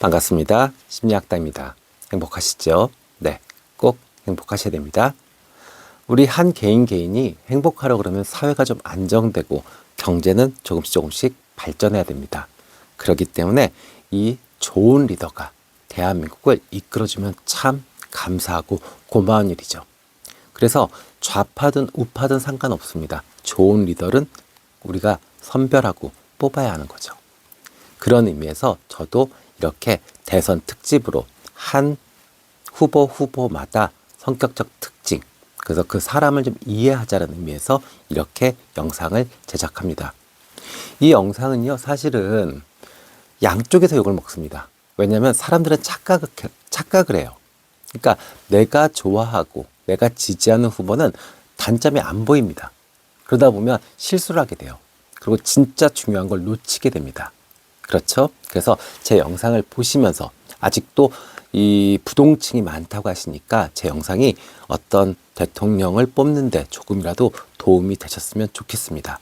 반갑습니다. 심리학다입니다. 행복하시죠? 네, 꼭 행복하셔야 됩니다. 우리 한 개인이 행복하려고 그러면 사회가 좀 안정되고 경제는 조금씩 발전해야 됩니다. 그렇기 때문에 이 좋은 리더가 대한민국을 이끌어주면 참 감사하고 고마운 일이죠. 그래서 좌파든 우파든 상관없습니다. 좋은 리더는 우리가 선별하고 뽑아야 하는 거죠. 그런 의미에서 저도 이렇게 대선 특집으로 한 후보마다 성격적 특징, 그래서 그 사람을 좀 이해하자는 의미에서 이렇게 영상을 제작합니다. 이 영상은요, 사실은 양쪽에서 욕을 먹습니다. 왜냐하면 사람들은 착각을 해요. 그러니까 내가 좋아하고 내가 지지하는 후보는 단점이 안 보입니다. 그러다 보면 실수를 하게 돼요. 그리고 진짜 중요한 걸 놓치게 됩니다. 그렇죠? 그래서 제 영상을 보시면서 아직도 이 부동층이 많다고 하시니까 제 영상이 어떤 대통령을 뽑는데 조금이라도 도움이 되셨으면 좋겠습니다.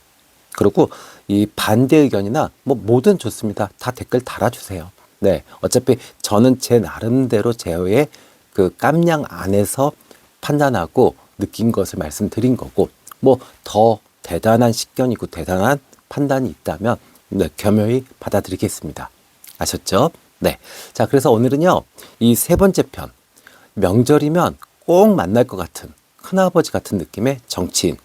그리고 이 반대 의견이나 뭐든 좋습니다. 다 댓글 달아주세요. 네, 어차피 저는 제 나름대로 제어의 그 깜냥 안에서 판단하고 느낀 것을 말씀드린 거고, 더 대단한 식견이고 대단한 판단이 있다면 네, 겸허히 받아들이겠습니다. 아셨죠? 네. 자, 그래서 오늘은요, 이 세 번째 편, 명절이면 꼭 만날 것 같은 큰아버지 같은 느낌의 정치인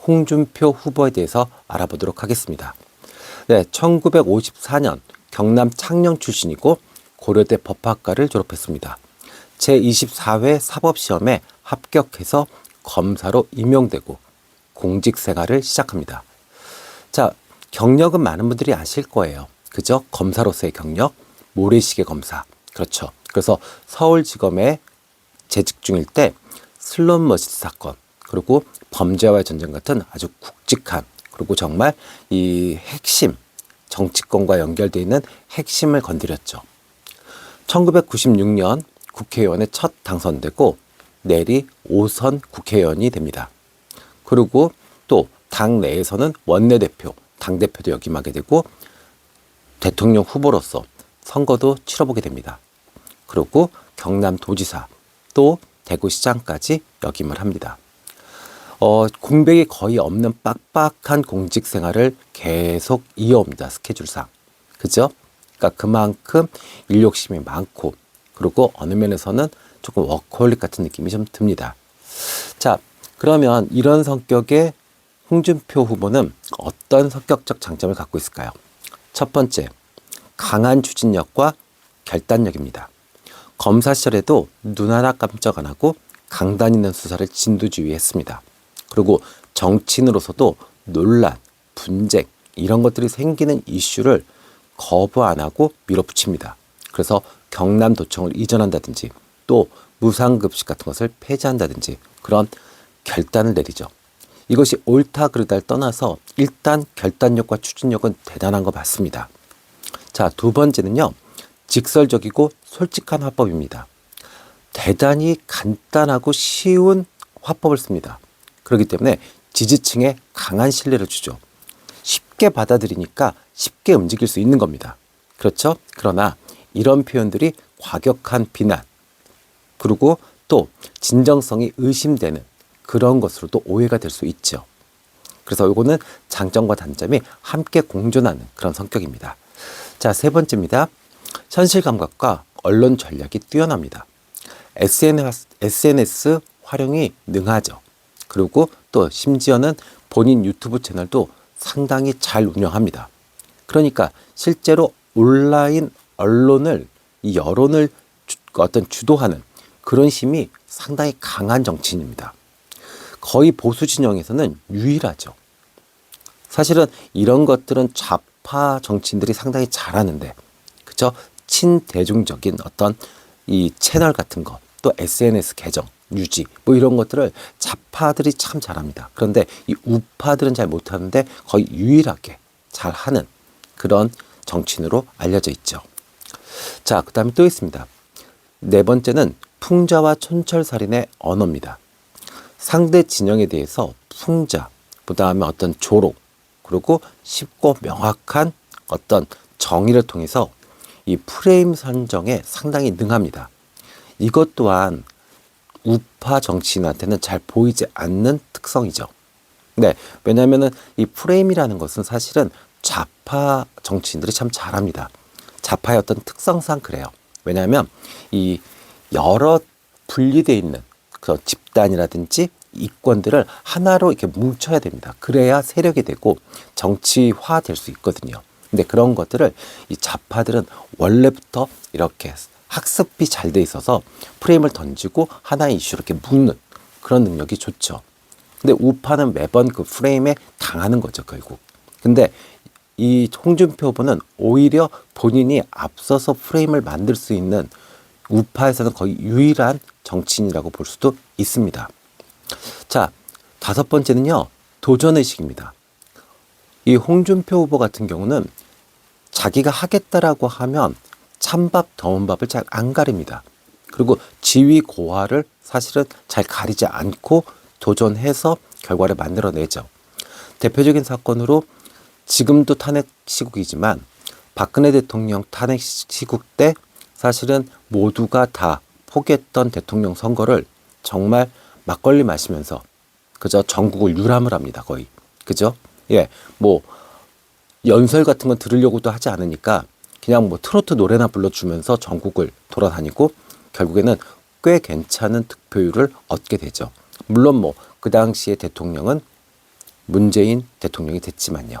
홍준표 후보에 대해서 알아보도록 하겠습니다. 네, 1954년 경남 창녕 출신이고 고려대 법학과를 졸업했습니다. 제24회 사법시험에 합격해서 검사로 임용되고 공직 생활을 시작합니다. 자, 경력은 많은 분들이 아실 거예요. 그죠? 검사로서의 경력, 모래시계 검사. 그렇죠. 그래서 서울지검에 재직 중일 때 슬롯머신 사건, 그리고 범죄와의 전쟁 같은 아주 굵직한, 그리고 정말 이 핵심, 정치권과 연결되어 있는 핵심을 건드렸죠. 1996년 국회의원에 첫 당선되고 내리 5선 국회의원이 됩니다. 그리고 또 당 내에서는 원내대표, 당대표도 역임하게 되고 대통령 후보로서 선거도 치러보게 됩니다. 그리고 경남도지사 또 대구시장까지 역임을 합니다. 공백이 거의 없는 빡빡한 공직 생활을 계속 이어옵니다. 스케줄상. 그죠? 그러니까 그만큼 일 욕심이 많고, 그리고 어느 면에서는 조금 워커홀릭 같은 느낌이 좀 듭니다. 자, 그러면 이런 성격의 홍준표 후보는 어떤 성격적 장점을 갖고 있을까요? 첫 번째, 강한 추진력과 결단력입니다. 검사 시절에도 눈 하나 깜짝 안 하고 강단 있는 수사를 진두지휘했습니다. 그리고 정치인으로서도 논란, 분쟁 이런 것들이 생기는 이슈를 거부 안 하고 밀어붙입니다. 그래서 경남도청을 이전한다든지 또 무상급식 같은 것을 폐지한다든지 그런 결단을 내리죠. 이것이 옳다 그르다를 떠나서 일단 결단력과 추진력은 대단한 거 맞습니다. 자, 두 번째는요, 직설적이고 솔직한 화법입니다. 대단히 간단하고 쉬운 화법을 씁니다. 그렇기 때문에 지지층에 강한 신뢰를 주죠. 쉽게 받아들이니까 쉽게 움직일 수 있는 겁니다. 그렇죠? 그러나 이런 표현들이 과격한 비난, 그리고 또 진정성이 의심되는 그런 것으로도 오해가 될 수 있죠. 그래서 이거는 장점과 단점이 함께 공존하는 그런 성격입니다. 자, 세 번째입니다. 현실 감각과 언론 전략이 뛰어납니다. SNS 활용이 능하죠. 그리고 또 심지어는 본인 유튜브 채널도 상당히 잘 운영합니다. 그러니까 실제로 온라인 언론을, 이 여론을 주도하는 그런 힘이 상당히 강한 정치인입니다. 거의 보수 진영에서는 유일하죠. 사실은 이런 것들은 좌파 정치인들이 상당히 잘하는데, 그죠? 친대중적인 어떤 이 채널 같은 것, 또 SNS 계정 유지, 이런 것들을 좌파들이 참 잘합니다. 그런데 이 우파들은 잘 못하는데 거의 유일하게 잘하는 그런 정치인으로 알려져 있죠. 자, 그 다음에 또 있습니다. 네 번째는 풍자와 촌철살인의 언어입니다. 상대 진영에 대해서 풍자, 그 다음에 어떤 조롱, 그리고 쉽고 명확한 어떤 정의를 통해서 이 프레임 선정에 상당히 능합니다. 이것 또한 우파 정치인한테는 잘 보이지 않는 특성이죠. 네, 왜냐하면은 이 프레임이라는 것은 사실은 좌파 정치인들이 참 잘합니다. 좌파의 어떤 특성상 그래요. 왜냐하면 이 여러 분리되어 있는 그런 집단이라든지 이권들을 하나로 이렇게 뭉쳐야 됩니다. 그래야 세력이 되고 정치화 될 수 있거든요. 근데 그런 것들을 이 좌파들은 원래부터 이렇게 학습이 잘 돼 있어서 프레임을 던지고 하나의 이슈로 이렇게 묶는 그런 능력이 좋죠. 근데 우파는 매번 그 프레임에 당하는 거죠, 결국. 근데 이 홍준표 후보는 오히려 본인이 앞서서 프레임을 만들 수 있는 우파에서는 거의 유일한 정치인이라고 볼 수도 있습니다. 자, 다섯 번째는요, 도전의식입니다. 이 홍준표 후보 같은 경우는 자기가 하겠다라고 하면 찬밥, 더운 밥을 잘 안 가립니다. 그리고 지위 고하를 사실은 잘 가리지 않고 도전해서 결과를 만들어내죠. 대표적인 사건으로 지금도 탄핵 시국이지만 박근혜 대통령 탄핵 시국 때 사실은 모두가 다 포기했던 대통령 선거를 정말 막걸리 마시면서 그저 전국을 유람을 합니다. 거의. 그죠? 예. 뭐 연설 같은 건 들으려고도 하지 않으니까 그냥 뭐 트로트 노래나 불러주면서 전국을 돌아다니고 결국에는 꽤 괜찮은 득표율을 얻게 되죠. 물론 뭐 그 당시에 대통령은 문재인 대통령이 됐지만요.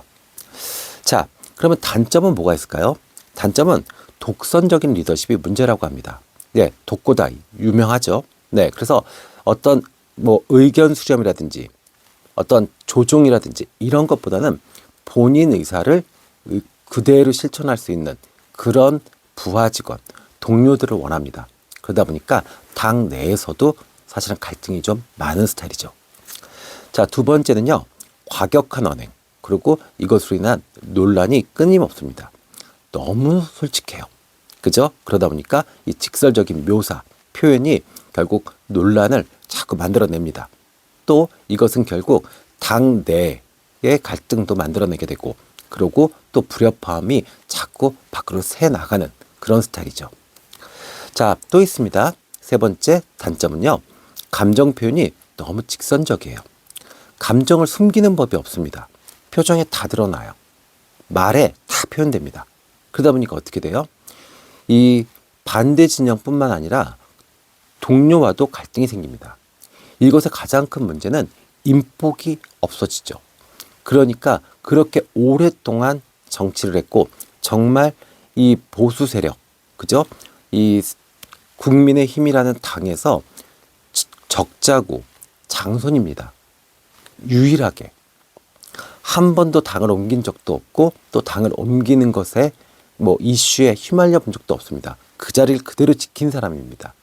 자, 그러면 단점은 뭐가 있을까요? 단점은 독선적인 리더십이 문제라고 합니다. 네, 독고다이 유명하죠. 네, 그래서 어떤 뭐 의견 수렴이라든지 어떤 조종이라든지 이런 것보다는 본인 의사를 그대로 실천할 수 있는 그런 부하 직원, 동료들을 원합니다. 그러다 보니까 당 내에서도 사실은 갈등이 좀 많은 스타일이죠. 자, 두 번째는요, 과격한 언행. 그리고 이것으로 인한 논란이 끊임없습니다. 너무 솔직해요. 그죠? 그러다 보니까 이 직설적인 묘사, 표현이 결국 논란을 자꾸 만들어냅니다. 또 이것은 결국 당 내의 갈등도 만들어내게 되고, 그리고 또 불협화음이 자꾸 밖으로 새 나가는 그런 스타일이죠. 자, 또 있습니다. 세 번째 단점은요, 감정 표현이 너무 직선적이에요. 감정을 숨기는 법이 없습니다. 표정에 다 드러나요. 말에 다 표현됩니다. 그러다 보니까 어떻게 돼요? 이 반대 진영뿐만 아니라 동료와도 갈등이 생깁니다. 이것의 가장 큰 문제는 인복이 없어지죠. 그러니까 그렇게 오랫동안 정치를 했고 정말 이 보수 세력, 그죠? 이 국민의 힘이라는 당에서 적자고 장손입니다. 유일하게 한 번도 당을 옮긴 적도 없고 또 당을 옮기는 것에 뭐 이슈에 휘말려 본 적도 없습니다. 그 자리를 그대로 지킨 사람입니다.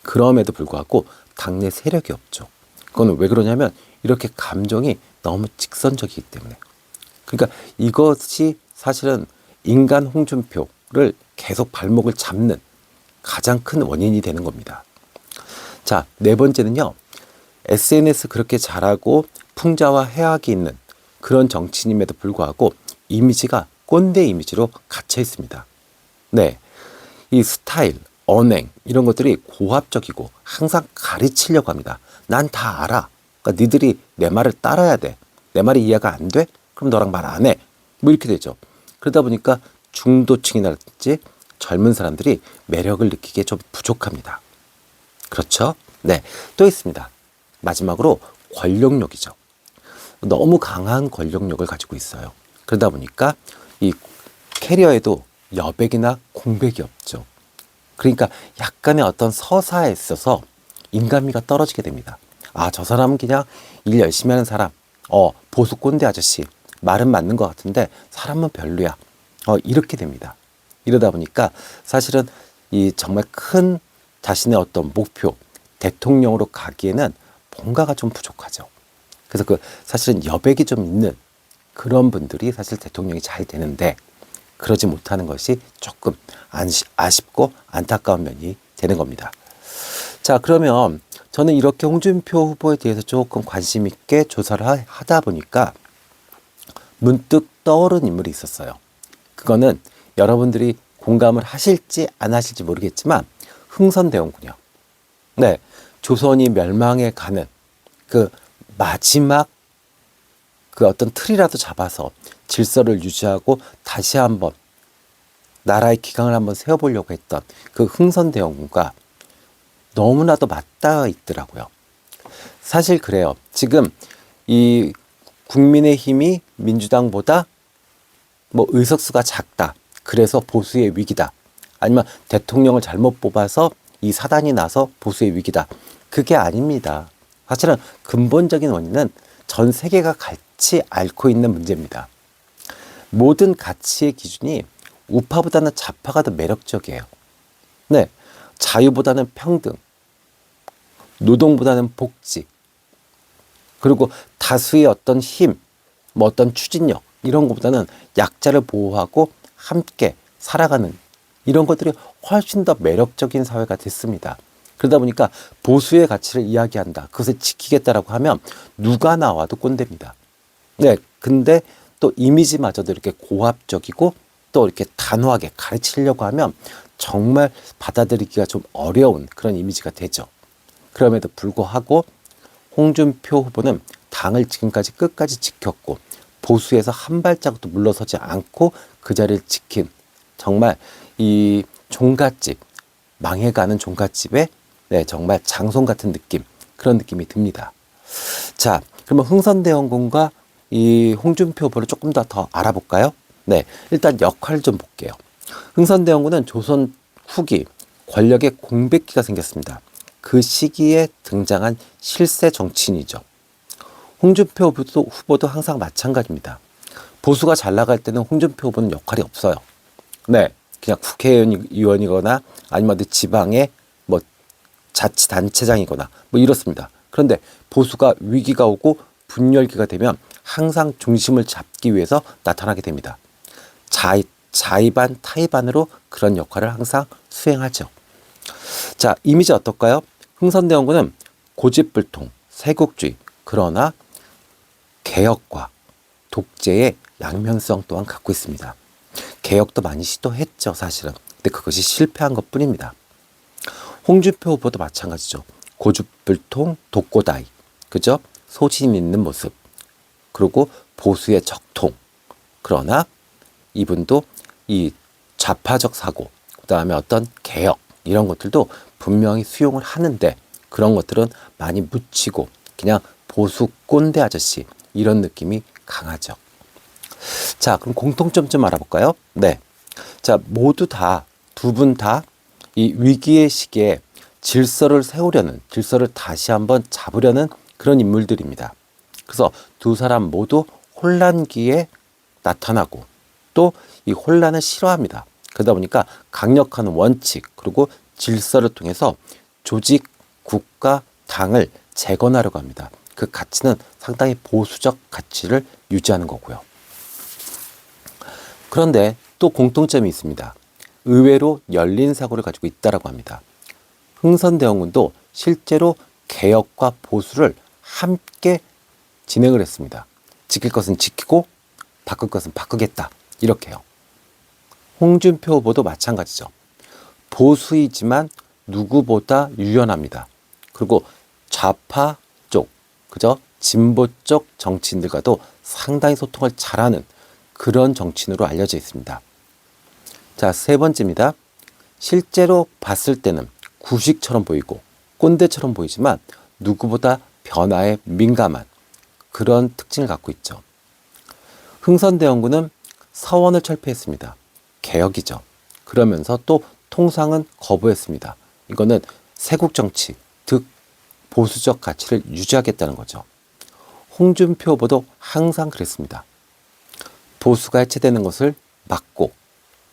그럼에도 불구하고 당내 세력이 없죠. 그거는 왜 그러냐면 이렇게 감정이 너무 직선적이기 때문에. 그러니까 이것이 사실은 인간 홍준표를 계속 발목을 잡는 가장 큰 원인이 되는 겁니다. 자, 네 번째는요. SNS 그렇게 잘하고 풍자와 해악이 있는 그런 정치인임에도 불구하고 이미지가 꼰대 이미지로 갇혀 있습니다. 네, 이 스타일, 언행 이런 것들이 고압적이고 항상 가르치려고 합니다. 난 다 알아. 그러니까 니들이 내 말을 따라야 돼. 내 말이 이해가 안 돼? 그럼 너랑 말 안 해. 뭐 이렇게 되죠. 그러다 보니까 중도층이라든지 젊은 사람들이 매력을 느끼기에 좀 부족합니다. 그렇죠? 네, 또 있습니다. 마지막으로 권력욕이죠. 너무 강한 권력욕을 가지고 있어요. 그러다 보니까 이 캐리어에도 여백이나 공백이 없죠. 그러니까 약간의 어떤 서사에 있어서 인간미가 떨어지게 됩니다. 아, 저 사람은 그냥 일 열심히 하는 사람, 보수 꼰대 아저씨, 말은 맞는 것 같은데 사람은 별로야. 이렇게 됩니다. 이러다 보니까 사실은 이 정말 큰 자신의 어떤 목표, 대통령으로 가기에는 뭔가가 좀 부족하죠. 그래서 사실은 여백이 좀 있는 그런 분들이 사실 대통령이 잘 되는데 그러지 못하는 것이 조금 아쉽고 안타까운 면이 되는 겁니다. 자, 그러면 저는 이렇게 홍준표 후보에 대해서 조금 관심 있게 조사를 하다 보니까 문득 떠오른 인물이 있었어요. 그거는 여러분들이 공감을 하실지 안 하실지 모르겠지만 흥선대원군요. 네, 조선이 멸망해 가는 그 마지막 그 어떤 틀이라도 잡아서 질서를 유지하고 다시 한번 나라의 기강을 한번 세워보려고 했던 그 흥선대원군과 너무나도 맞닿아 있더라고요. 사실 그래요. 지금 이 국민의힘이 민주당보다 뭐 의석수가 작다. 그래서 보수의 위기다. 아니면 대통령을 잘못 뽑아서 이 사단이 나서 보수의 위기다. 그게 아닙니다. 사실은 근본적인 원인은 전 세계가 같이 앓고 있는 문제입니다. 모든 가치의 기준이 우파보다는 좌파가 더 매력적이에요. 네, 자유보다는 평등, 노동보다는 복지, 그리고 다수의 어떤 힘, 뭐 어떤 추진력 이런 것보다는 약자를 보호하고 함께 살아가는 이런 것들이 훨씬 더 매력적인 사회가 됐습니다. 그러다 보니까 보수의 가치를 이야기한다. 그것을 지키겠다라고 하면 누가 나와도 꼰대입니다. 네, 근데 또 이미지마저도 이렇게 고압적이고 또 이렇게 단호하게 가르치려고 하면 정말 받아들이기가 좀 어려운 그런 이미지가 되죠. 그럼에도 불구하고 홍준표 후보는 당을 지금까지 끝까지 지켰고 보수에서 한 발자국도 물러서지 않고 그 자리를 지킨 정말 이 종갓집, 망해가는 종갓집의 네, 정말 장손 같은 느낌, 그런 느낌이 듭니다. 자, 그러면 흥선대원군과 이 홍준표 후보를 조금 더 알아볼까요? 네, 일단 역할을 좀 볼게요. 흥선대원군은 조선 후기 권력의 공백기가 생겼습니다. 그 시기에 등장한 실세 정치인이죠. 홍준표 후보도 항상 마찬가지입니다. 보수가 잘 나갈 때는 홍준표 후보는 역할이 없어요. 네, 그냥 국회의원이거나 아니면 어디 지방의 뭐 자치단체장이거나 뭐 이렇습니다. 그런데 보수가 위기가 오고 분열기가 되면 항상 중심을 잡기 위해서 나타나게 됩니다. 자의반 타의반으로 그런 역할을 항상 수행하죠. 자, 이미지 어떨까요? 흥선대원군은 고집불통, 세국주의, 그러나 개혁과 독재의 양면성 또한 갖고 있습니다. 개혁도 많이 시도했죠, 사실은. 근데 그것이 실패한 것뿐입니다. 홍준표 후보도 마찬가지죠. 고집불통, 독고다이, 그죠? 소신 있는 모습, 그리고 보수의 적통. 그러나 이분도 이 좌파적 사고, 그 다음에 어떤 개혁, 이런 것들도 분명히 수용을 하는데 그런 것들은 많이 묻히고 그냥 보수 꼰대 아저씨 이런 느낌이 강하죠. 자, 그럼 공통점 좀 알아볼까요? 네. 자, 모두 다, 두 분 다 이 위기의 시기에 질서를 세우려는, 질서를 다시 한번 잡으려는 그런 인물들입니다. 그래서 두 사람 모두 혼란기에 나타나고 또 이 혼란을 싫어합니다. 그러다 보니까 강력한 원칙 그리고 질서를 통해서 조직, 국가, 당을 재건하려고 합니다. 그 가치는 상당히 보수적 가치를 유지하는 거고요. 그런데 또 공통점이 있습니다. 의외로 열린 사고를 가지고 있다고 합니다. 흥선대원군도 실제로 개혁과 보수를 함께 진행을 했습니다. 지킬 것은 지키고 바꿀 것은 바꾸겠다. 이렇게요. 홍준표 후보도 마찬가지죠. 보수이지만 누구보다 유연합니다. 그리고 좌파 쪽, 그죠? 진보 쪽 정치인들과도 상당히 소통을 잘하는 그런 정치인으로 알려져 있습니다. 자, 세 번째입니다. 실제로 봤을 때는 구식처럼 보이고 꼰대처럼 보이지만 누구보다 변화에 민감한 그런 특징을 갖고 있죠. 흥선대원군은 서원을 철폐했습니다. 개혁이죠. 그러면서 또 통상은 거부했습니다. 이거는 세국정치, 즉 보수적 가치를 유지하겠다는 거죠. 홍준표 후보도 항상 그랬습니다. 보수가 해체되는 것을 막고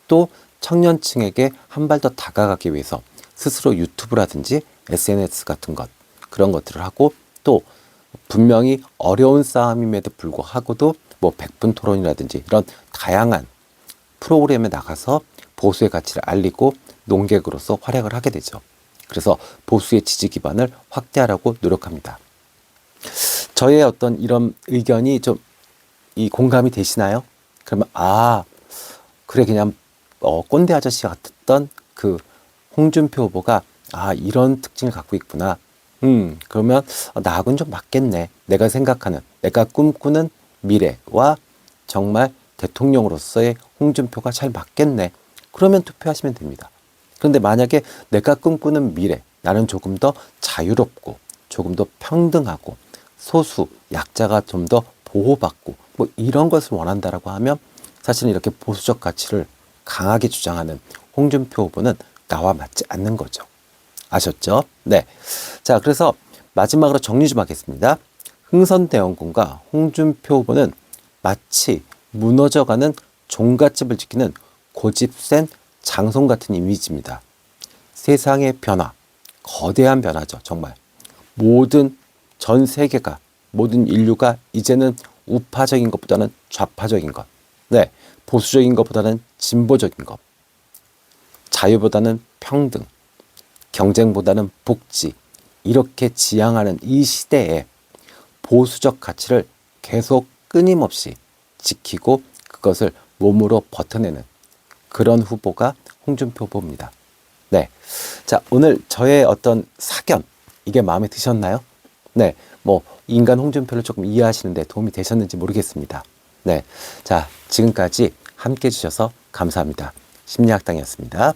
또 청년층에게 한 발 더 다가가기 위해서 스스로 유튜브라든지 SNS 같은 것, 그런 것들을 하고 또 분명히 어려운 싸움임에도 불구하고도 뭐 100분 토론이라든지 이런 다양한 프로그램에 나가서 보수의 가치를 알리고 논객으로서 활약을 하게 되죠. 그래서 보수의 지지 기반을 확대하려고 노력합니다. 저의 어떤 이런 의견이 좀 이 공감이 되시나요? 그러면 그래 그냥 꼰대 아저씨 같았던 그 홍준표 후보가 이런 특징을 갖고 있구나. 그러면 나하고는 좀 맞겠네. 내가 생각하는, 내가 꿈꾸는 미래와 정말 대통령으로서의 홍준표가 잘 맞겠네. 그러면 투표하시면 됩니다. 그런데 만약에 내가 꿈꾸는 미래, 나는 조금 더 자유롭고 조금 더 평등하고 소수, 약자가 좀 더 보호받고 뭐 이런 것을 원한다라고 하면 사실은 이렇게 보수적 가치를 강하게 주장하는 홍준표 후보는 나와 맞지 않는 거죠. 아셨죠? 네. 자, 그래서 마지막으로 정리 좀 하겠습니다. 흥선대원군과 홍준표 후보는 마치 무너져가는 종갓집을 지키는 고집센 장손 같은 이미지입니다. 세상의 변화, 거대한 변화죠. 정말. 전 세계가, 모든 인류가 이제는 우파적인 것보다는 좌파적인 것, 네, 보수적인 것보다는 진보적인 것, 자유보다는 평등, 경쟁보다는 복지, 이렇게 지향하는 이 시대에 보수적 가치를 계속 끊임없이 지키고 그것을 몸으로 버텨내는 그런 후보가 홍준표 후보입니다. 네. 자, 오늘 저의 어떤 사견, 이게 마음에 드셨나요? 네. 뭐, 인간 홍준표를 조금 이해하시는데 도움이 되셨는지 모르겠습니다. 네. 자, 지금까지 함께 해주셔서 감사합니다. 심리학당이었습니다.